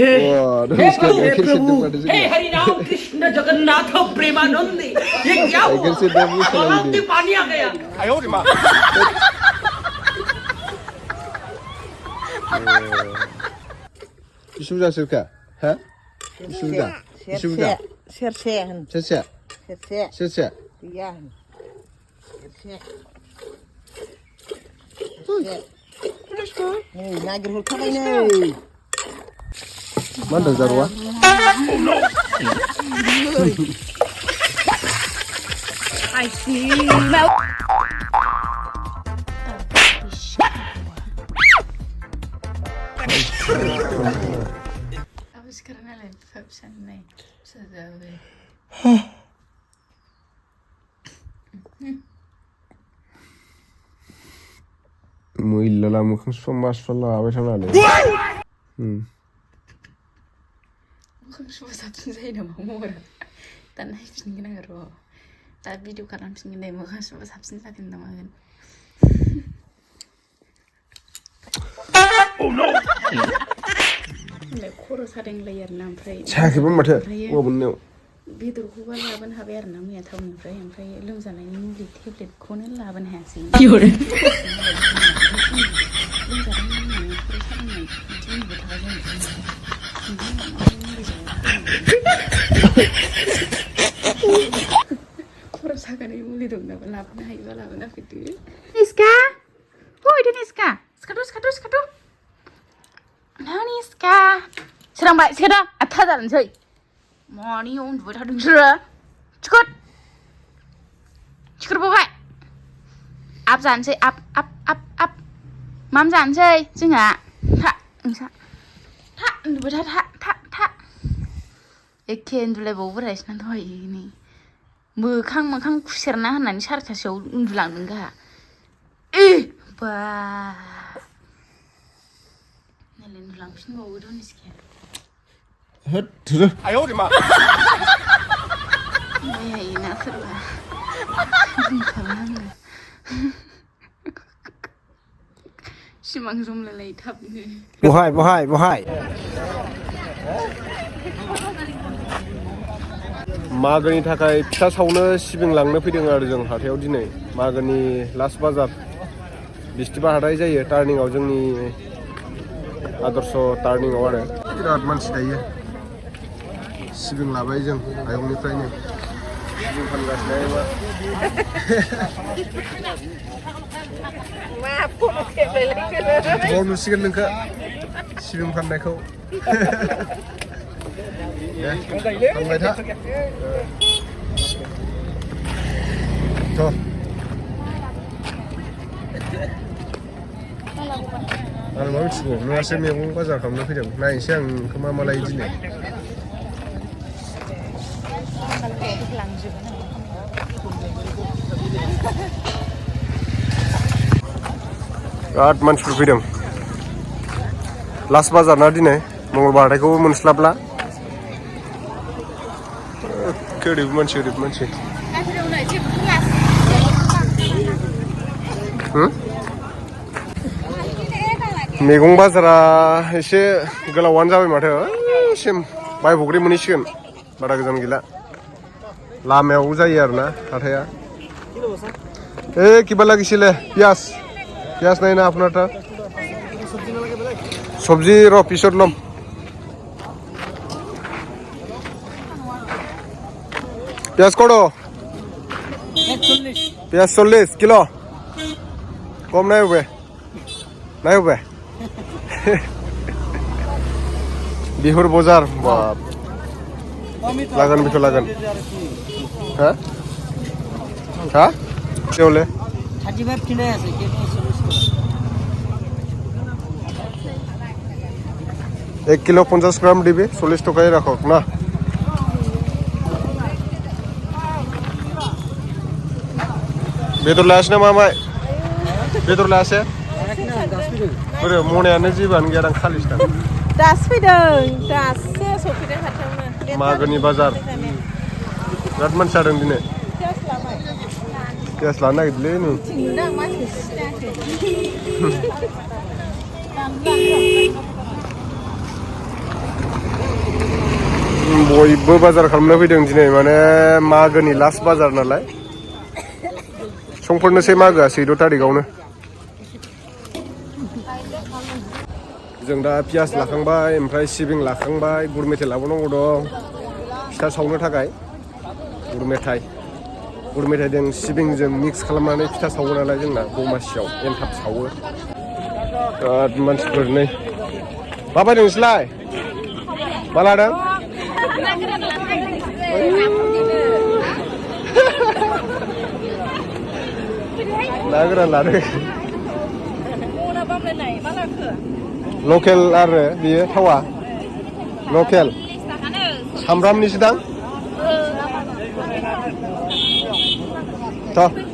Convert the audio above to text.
हे प्रभु, हे हरि राम कृष्ण जगन्नाथ प्रेमानंद, ये क्या हुआ? गलाव में पानी आ गया। Isu dah sirka, ha? Isu dah, isu dah. Sersehan. Serse, Serse. serse. Iya. Serse. Nih, nagir hulka ini. Mana zarwa? I see. Apa sekarang ada pesan nih? Sudah. Mu illala mukhin sommas falla abeshana le. Mukhin semua sabtu saya nama murah. Tanah itu nih kena ro. Tapi video kalam sini deh mukhin semua sabtu saya tindak makan. Oh no. Koro sareng layar nampai. Cakap mata, wah bener. बेदरखौ लाबोनो हाबाय आरो ना मैया टाउननिफ्राय ओमफ्राय लोमजानायनि मुलि टेब्लेटखौनो लाबोनो हायासै खर' सागानाय मुलि दं नामा लाबोनो हायोबा लाबोना फैदो निस्का फैदो निस्का सिखाथ' ना निस्का सोरांबाय सिखाथ' 8था जानोसै Mani uन्दुबाय थादों नोंसोरो सिखारबावबाय आप जानोसै आप माम जानोसै जोंहा था नोंसा था उन्दुबाय था एखे उन्दुलायबावोब्रा इसना दहायनि मोखां खुसेरना होननानै 4:30आव उन्दुलांदों गाहा बा नायलाय उन्दुलांफिनबावोथ' निस्काया Hut, sudah. Ayo, di mana? Ya, ini serba. Simang zoom lelai thap ni. Bohai. Magani थाखाय फिथा सावनो सिबिं लांनो फैदों आरो जों हाथायाव दिनै मागोनि लास्ट बाजार बिस्थिबार हाथाय जायो टार्निंआव जोंनि आदर्श टार्निंआव आरो बिराद मानसि थायो सिबिं लाबाय जों आयंनिफ्रायनो सिबिं फानगासिनो मा फन खेबलायलाय नुसिगोन नोंखौ सिबिं फाननायखौ थांबाय था आं मा मिथिगौ नोंहासो मैगं बाजार खालामनो फैदों नायनोसै आं नोंखौ मा लायो दिनै बिराद मानसिफोर फैदों लास्ट बाजार ना दिनै मंगलबार हाथायखौबो मोनस्लाबला ओरैबो मानसि मैगं बाजारा एसे गोलावानो जाबाय माथो सिम बायबग्रि मोनहैसिगोन बारा गोजान गैला लामायाव जायो आरोना हाथाया किबा लागिছিলে पियाज নাই না আপনারটা সবজি র পিছত লম পিয়াজ কত 40 পিয়াজ 40 কিলো কম নাই হবে বিহুর বাজার বাপ লাগান বিকো লাগান হ্যাঁ কে বলে 35 কিনে আছে কে 1 কিলো 50 গ্রাম দিবি 40 টাকায় রাখক না बेदर लायासै नामा मामाय बेदर लायासै बोरो मनायानो जेबोआनो गैया दां खालिसो दां दासो सफैदों हाथायावनो मागोनि बाजार बिराद मानसि जादों दिनै पियाज लानो नागिरदोंलै नै बयबो बाजार खालामनो फैदों दिनै माने मागोनि लास्ट बाजार नालाय संफोरनोसै मागोआ 14 थारिखआवनो जों दा पियास लाखांबाय ओमफ्राय सिबिं लाखांबाय गुर मेथाइ लाबोनांगौ दं फिथा सावनो थाखाय गुर मेथाइजों सिबिंजों मिक्स खालामनानै फिथा सावो नालाय जोंना दमासियाव एन्थाब सावो बिराद मानसिफोर नै मा बायदों नोंसोरलाय मा लादों ना गोरान लादों लकेल आरो बियो थावा लकेल सामब्रामनिसो दां थ'